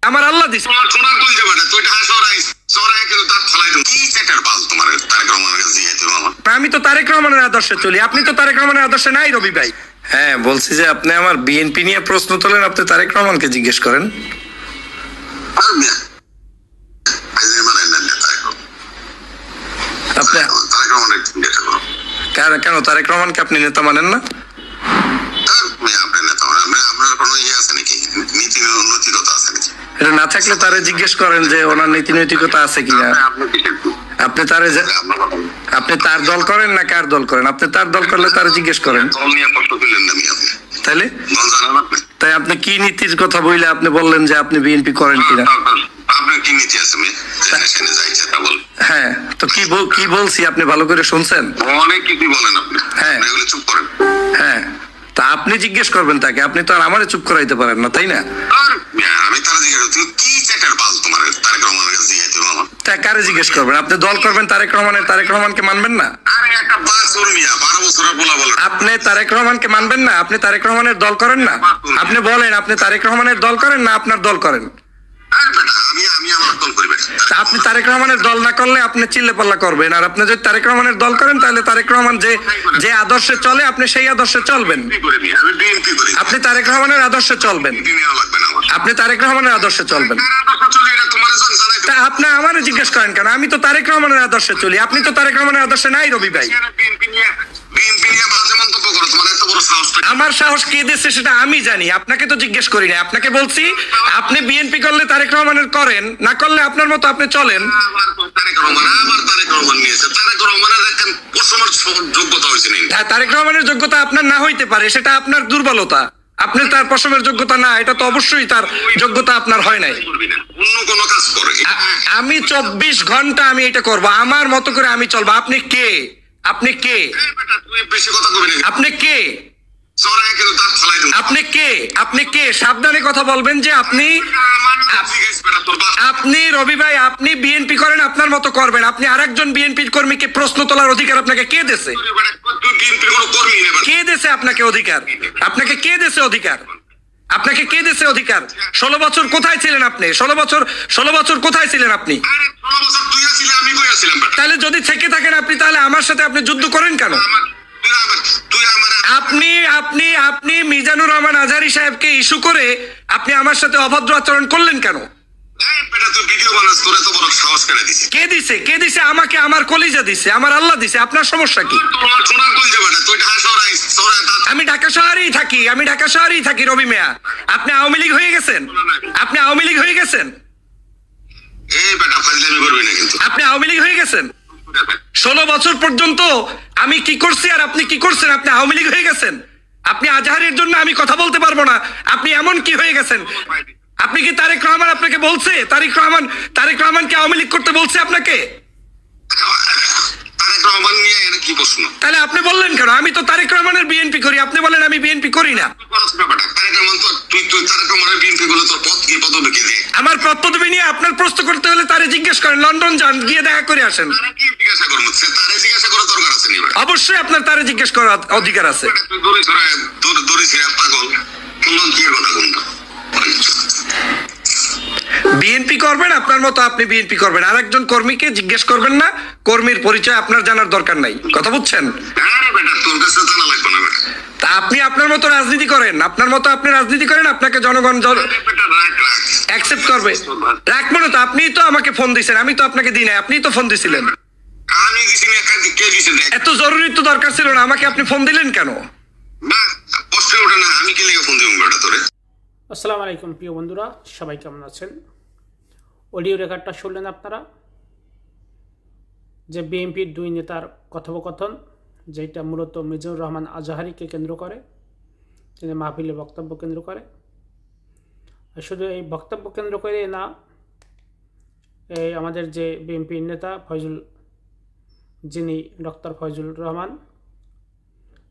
আমার আল্লাহ দিছে। সোনার কল যাবে না তুই ঢাকা শহরে কিন্তু তার ফলাই দাও কি চ্যাটার বাল তোমার তারেক রহমানের কাছে দিয়ে তুমি আমার। আমি তো তারেক রহমানের আদর্শে চলি, আপনি তো তারেক রহমানের আদর্শে নাই রবি ভাই। হ্যাঁ বলছি যে আপনি আমার বিএনপি নিয়ে প্রশ্ন তোলেন, আপনি তারেক রহমানকে জিজ্ঞেস করেন। কেন তারেক রহমানকে আপনি নেতা মানেন না? এটা না থাকলে তারে জিজ্ঞেস করেন যে ওনার নীতি নৈতিকতা আছে কিনা। আপনি তারে আপনি তার দল করেন না কার দল করেন? আপনি তার দল করলে তারে জিজ্ঞেস করেন। তাইলে তাই আপনি কি নীতির কথা বললে আপনি বললেন যে আপনি বিএনপি করেন কিনা? হ্যাঁ তো কি বলছি আপনি ভালো করে শুনছেন? অনেক কিছু বলেন আপনি। হ্যাঁ চুপ করেন। হ্যাঁ তা আপনি জিজ্ঞেস করবেন তাকে, আপনি তো আর আমারে চুপ করাইতে পারেন না, তাই না? আমি তারা জিজ্ঞেস করছি কি চ্যাটার বাল তোমার তারেক রহমানের কাছে দিয়ে তুমি আমার। তা কারে জিজ্ঞেস করবেন? আপনি দল করবেন তারেক রহমানের, তারেক রহমানকে মানবেন না? আরে একটা বাসুর মিয়া 12 বছরের পোলা বলে আপনি তারেক রহমানকে মানবেন না? আপনি তারেক রহমানের দল করেন না? আপনি বলেন আপনি তারেক রহমানের দল করেন না আপনার দল করেন? আপনি তারেক রহমানের দল না করলে আপনি চিল্লে পাল্লা করবেন, আর আপনি যদি তারেক রহমানের দল করেন তাহলে তারেক রহমান যে আদর্শে চলে আপনি সেই আদর্শে চলবেন। আপনি তারেক রহমানের আদর্শে চলবেন, আপনি তারেক রহমানের আদর্শে চলবেন। তা আপনি আমারে জিজ্ঞেস করেন কেন? আমি তো তারেক রহমানের আদর্শে চলি, আপনি তো তারেক রহমানের আদর্শে নাই রবি ভাই। আমার সাহস কে দিচ্ছে সেটা আমি জানি, আপনাকে তো জিজ্ঞেস করি না। আপনাকে বলছি আপনি বিএনপি করলে তারেক রহমানের করেন, না করলে আপনার মতো আপনি চলেন। তারেক রহমানের যোগ্যতা আপনার না হইতে পারে, সেটা আপনার দুর্বলতা। আপনি তার পশমের যোগ্যতা না, এটা তো অবশ্যই তার যোগ্যতা আপনার হয় নাই। আমি 24 ঘন্টা আমি এটা করব, আমার মতো করে আমি চলবো। আপনি কে? আপনি কে? আপনি কে? আপনি কে? আপনি কে? সাবধানে কথা বলবেন যে আপনি রবি ভাই আপনি বিএনপি করেন, আপনার মতো করবেন। আপনি আরেকজন বিএনপি কর্মীকে প্রশ্ন তোলার অধিকার আপনাকে কে দিয়েছে? কে দিয়েছে আপনাকে অধিকার? আপনাকে কে দিয়েছে অধিকার? আপনাকে কে দিয়েছে অধিকার? 16 বছর কোথায় ছিলেন আপনি? 16 বছর কোথায় ছিলেন আপনি? তাহলে যদি থেকে থাকেন আপনি, তাহলে আমার সাথে আপনি যুদ্ধ করেন কেন? আপনি মিজানুর রহমান আজহারী সাহেবকে ইস্যু করে আপনি আমার সাথে অভদ্র আচরণ করলেন কেন? কে দিছে? কে দিছে? আমাকে আমার কলিজা দিছে, আমার আল্লাহ দিছে। আপনার সমস্যা কি? আমি ঢাকা শহরেই থাকি, আমি ঢাকা শহরেই থাকি রবি মিয়া। আপনি আওয়ামী লীগ হয়ে গেছেন, আপনি আওয়ামী লীগ হয়ে গেছেন, আপনি আওয়ামী লীগ হয়ে গেছেন। 16 বছর পর্যন্ত আমি কি করছি আর আপনি কি করছেন? আপনি আওয়ামী লীগ হয়ে গেছেন। আপনি আজহারের জন্য আমি কথা বলতে পারবো না, আপনি এমন কি হয়ে গেছেন? আপনি কি তারেক রহমান আপনাকে বলছে? তারেক রহমানকে আওয়ামী লীগ করতে বলছে আপনাকে? তাহলে আপনি বললেন কেন? আমি তো তারেক রহমানের বিএনপি করি, আপনি বলেন আমি বিএনপি করি না। আমার পদ পদবি নিয়ে আপনার প্রশ্ন করতে হলে তারে জিজ্ঞেস করেন, লন্ডন যান, গিয়ে দেখা করে আসেন। অবশ্যই আপনার তারে জিজ্ঞেস করার অধিকার আছে। বিএনপি করবেন আপনার মতো, আপনি বিএনপি করবেন, আর একজন কর্মীকে জিজ্ঞেস করবেন না। কর্মীর পরিচয় আপনার জানার দরকার নাই, কথা বুঝছেন? তা আপনি আপনার মতো রাজনীতি করেন, আপনার মতো আপনি রাজনীতি করেন, আপনাকে জনগণ অ্যাকসেপ্ট করবে। রাখবো না তো? আপনি তো আমাকে ফোন দিয়েছেন, আমি তো আপনাকে দিই নাই, আপনি তো ফোন দিয়েছিলেন। এত জরুরি তো দরকার ছিল না, আমাকে আপনি ফোন দিলেন কেন? আসসালামু আলাইকুম প্রিয় বন্ধুরা, সবাই কেমন আছেন? অডিও রেকর্ডটা শুনলেন আপনারা, যে বিএনপির 2 নেতার কথোপকথন, যেটা মূলত মিজানুর রহমান আজহারীকে কেন্দ্র করে, তিনি মাহফিলে বক্তব্য কেন্দ্র করে। শুধু এই বক্তব্য কেন্দ্র করে না, এই আমাদের যে বিএনপির নেতা যিনি ডক্টর ফয়জুল রহমান,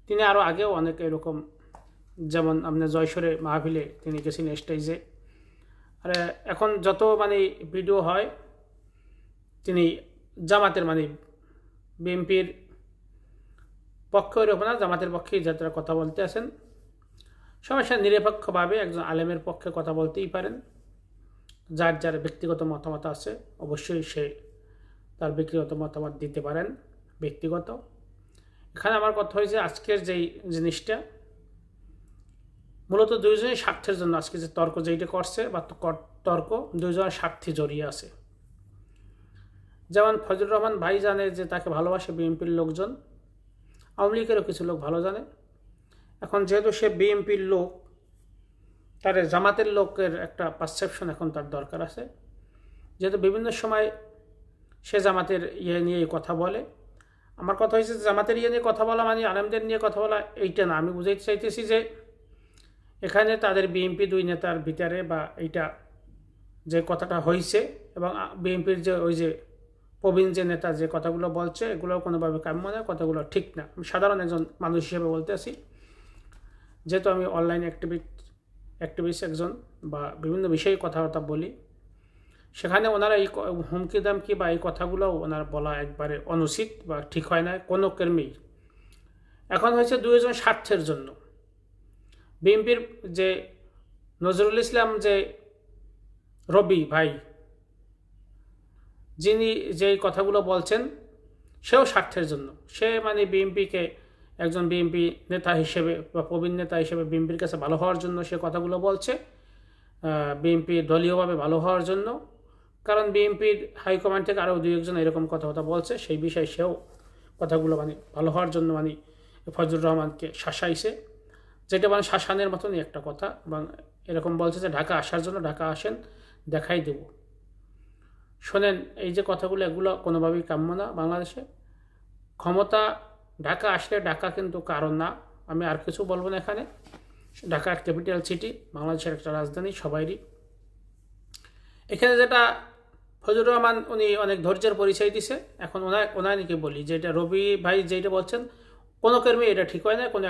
তিনি আরও আগেও অনেক এরকম, যেমন আপনার জয়সরে মাহফিলে তিনি গেছেন স্টেজে। আর এখন যত ভিডিও হয়, তিনি জামাতের বিএনপির পক্ষে এরকম না, জামাতের পক্ষেই যারা কথা বলতে আসেন, সমস্যা নিরপেক্ষভাবে একজন আলেমের পক্ষে কথা বলতেই পারেন, যার যার ব্যক্তিগত মতামত আছে অবশ্যই সে তার ব্যক্তিগত মতামত দিতে পারেন, ব্যক্তিগত। এখানে আমার কথা হয়েছে আজকের যেই জিনিসটা মূলত দুইজনের স্বার্থের জন্য আজকে যে তর্ক যেইটা করছে বা তর্ক দুইজনের স্বার্থে জড়িয়ে আছে। যেমন ফজলুর রহমান ভাই জানে যে তাকে ভালোবাসে বিএনপির লোকজন, আওয়ামী লীগেরও কিছু লোক ভালো জানে। এখন যেহেতু সে বিএনপির লোক, তার জামাতের লোকের একটা পারসেপশন এখন তার দরকার আছে, যেহেতু বিভিন্ন সময় সে জামাতের নিয়ে কথা বলে। আমার কথা হয়েছে জামাতের নিয়ে কথা বলা মানে আলেমদের নিয়ে কথা বলা এইটা না। আমি বুঝাইতে চাইতেছি যে এখানে তাদের বিএনপি দুই নেতার ভিতরে বা এইটা যে কথাটা হয়েছে এবং বিএনপির যে ওই যে প্রবীণ যে নেতা যে কথাগুলো বলছে এগুলো কোনোভাবে কাম্য না, কথাগুলো ঠিক না। আমি সাধারণ একজন মানুষ হিসেবে বলতে আসি, যেহেতু আমি অনলাইন অ্যাক্টিভিস্ট একজন বা বিভিন্ন বিষয়ে কথাবার্তা বলি, সেখানে ওনারা এই হুমকি দামকি বা এই কথাগুলো ওনার বলা একবারে অনুচিত বা ঠিক হয় না কোনো কর্মেই। এখন হয়েছে দুইজন স্বার্থের জন্য। বিএনপির যে নজরুল ইসলাম যে রবি ভাই যিনি যে কথাগুলো বলছেন সেও স্বার্থের জন্য। সে মানে বিএনপিকে একজন বিএনপি নেতা হিসেবে বা প্রবীণ নেতা হিসেবে বিএনপির কাছে ভালো হওয়ার জন্য সে কথাগুলো বলছে, বিএনপি দলীয়ভাবে ভালো হওয়ার জন্য। কারণ বিএনপির হাইকমান্ড থেকে আরও দুই একজন এরকম কথাবার্তা বলছে, সেই বিষয়ে সেও কথাগুলো মানে ভালো হওয়ার জন্য মানে ফজলুর রহমানকে শাসাইছে, যেটা মানে শাসানের মতনই একটা কথা। এবং এরকম বলছে যে ঢাকা আসার জন্য ঢাকা আসেন, দেখাই দেব। শোনেন, এই যে কথাগুলো এগুলো কোনোভাবেই কাম্য না। বাংলাদেশে ক্ষমতা ঢাকা আসলে ঢাকা কিন্তু কারণ না, আমি আর কিছু বলবো না। এখানে ঢাকার ক্যাপিটাল সিটি, বাংলাদেশের একটা রাজধানী সবাইরই। এখানে যেটা ফজলুর রহমান উনি অনেক ধৈর্যের পরিচয় দিছে। এখন ওনাকে বলি যে এটা রবি ভাই যেটা বলছেন কোনো কর্মী এটা ঠিক হয় না। কোনো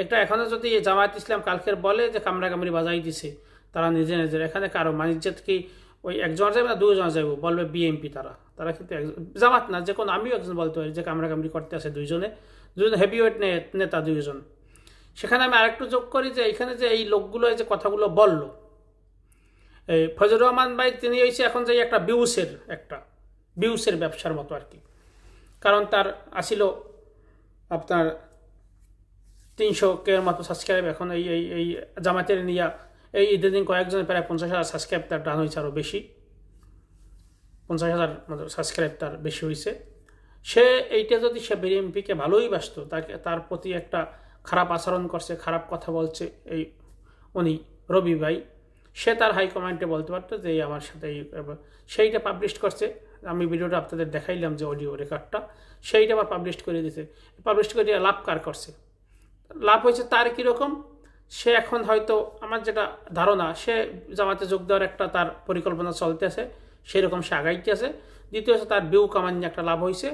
একটা এখনও যদি জামায়াত ইসলাম কালকের বলে যে কামড়াকামড়ি বাজাই দিছে তারা নিজের, এখানে কারো মানিজ্জাত কি ওই একজন যাবে না দুজন যাবো বলবে বিএনপি, তারা কিন্তু জামাত না, যে কোনো আমিও একজন বলতে পারি যে কামড়াকামড়ি করতে আছে দুজন হেভিওয়েট নেতা দুইজন। সেখানে আমি আরেকটু যোগ করি যে এখানে যে এই লোকগুলো যে কথাগুলো বললো, এই ফজলুর রহমান ভাই তিনি হয়েছে এখন যে একটা বিউসের ব্যবসার মতো আর কি। কারণ তার আসিল আপনার 300K মতো সাবস্ক্রাইব, এখন এই জামাতের নিয়ে এই ঈদের দিন কয়েকজনের প্রায় 50,000 সাবস্ক্রাইব তার ডান হয়েছে, আরও বেশি 50,000 মতো সাবস্ক্রাইব তার বেশি হয়েছে। সে এইটা যদি সে বিএনপিকে ভালোই বাসত, তার প্রতি একটা খারাপ আচরণ করছে, খারাপ কথা বলছে এই উনি রবি ভাই, সে তার হাইকমান্ডে বলতে পারতো যে আমার সাথে সেইটা পাবলিশ করছে। আমি ভিডিওটা আপনাদের দেখাইলাম যে অডিও রেকর্ডটা, সেইটা আবার পাবলিশ করে দিতে, পাবলিশ করে দিয়ে লাভ কার করছে? লাভ হয়েছে তার কীরকম, সে এখন হয়তো আমার যেটা ধারণা সে জামাতে যোগ দেওয়ার একটা তার পরিকল্পনা চলতেছে, সেরকম সে আগাইতে আছে। দ্বিতীয় হচ্ছে তার ভিউ কামান্য একটা লাভ হয়েছে।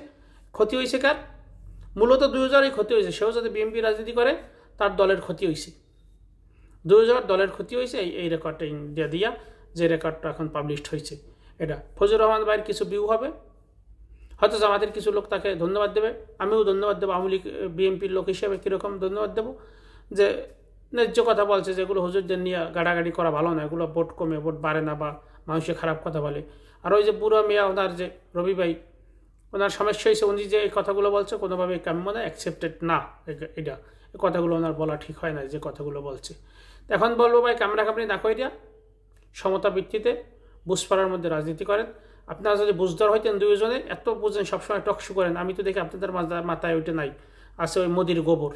ক্ষতি হয়েছে কার? মূলত 2000-ই ক্ষতি হয়েছে। সেও যদি বিএনপি রাজনীতি করে তার দলের ক্ষতি হয়েছে, 2000 দলের ক্ষতি হয়েছে এই রেকর্ডটা ইন্ডিয়া দিয়া, যে রেকর্ডটা এখন পাবলিশড হয়েছে। এটা ফজলুর রহমান ভাইয়ের কিছু ভিউ হবে, হয়তো জামাতের কিছু লোক তাকে ধন্যবাদ দেবে, আমিও ধন্যবাদ দেবো। আওয়ামী লীগ বিএনপির লোক হিসেবে কীরকম ধন্যবাদ দেবো যে ন্যায্য কথা বলছে, যেগুলো হুজুরদের নিয়ে গাড়াগাড়ি করা ভালো না, এগুলো ভোট কমে ভোট বাড়ে না বা মানুষের খারাপ কথা বলে। আর ওই যে বুড়ো মিয়া ওনার যে রবি ভাই, ওনার সমস্যা হয়েছে উনি যে এই কথাগুলো বলছে কোনোভাবে কাম্য না, অ্যাকসেপ্টেড না। এটা এই কথাগুলো ওনার বলা ঠিক হয় না, যে কথাগুলো বলছে। এখন বলবো ভাই কামড়াকামড়ি না কইরা সমতা ভিত্তিতে বুঝপাড়ার মধ্যে রাজনীতি করেন। আপনারা যদি বুঝদার হইতেন দুইজনে, এত বুঝেন সবসময় টকশো করেন, আমি তো দেখি আপনাদের মাথায় ওইটা নাই, আছে ওই মোদির গোবর।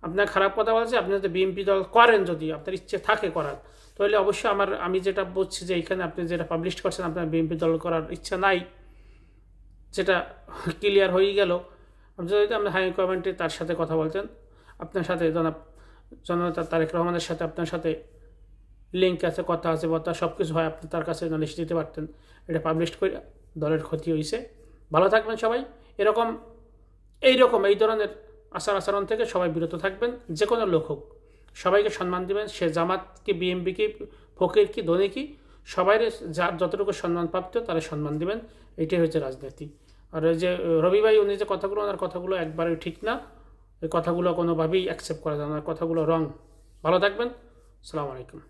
আপনার খারাপ কথা বলছে, আপনি যদি বিএনপি দল করেন, যদি আপনার ইচ্ছে থাকে করার, তাহলে অবশ্যই আমি যেটা বুঝছি যে এখানে আপনি যেটা পাবলিশ করছেন আপনার বিএনপি দল করার ইচ্ছা নাই, যেটা ক্লিয়ার হয়ে গেল। যদি আপনি হাই কমেন্টে তার সাথে কথা বলতেন, আপনার সাথে জননেতা তারেক রহমানের সাথে আপনার সাথে লিঙ্ক আছে, কথা আছে, বতা সব কিছু হয়, আপনি তার কাছে নালিশ দিতে পারতেন। এটা পাবলিশ করে দলের ক্ষতি হয়েছে। ভালো থাকবেন সবাই। এই ধরনের আচরণ থেকে সবাই বিরত থাকবেন, যে কোনো লোক হোক সবাইকে সম্মান দেবেন। সে জামাত কি বিএনপি কি ফকির কি ধনী কি, সবাই যার যতটুকু সম্মান প্রাপ্ত তারা সম্মান দেবেন। এইটাই হচ্ছে রাজনীতি। আর ওই যে রবি ভাই উনি যে কথাগুলো, ওনার কথাগুলো একবারে ঠিক না, এই কথাগুলো কোনোভাবেই অ্যাকসেপ্ট করা যায় না, কথাগুলো রং। ভালো থাকবেন, আসসালামু আলাইকুম।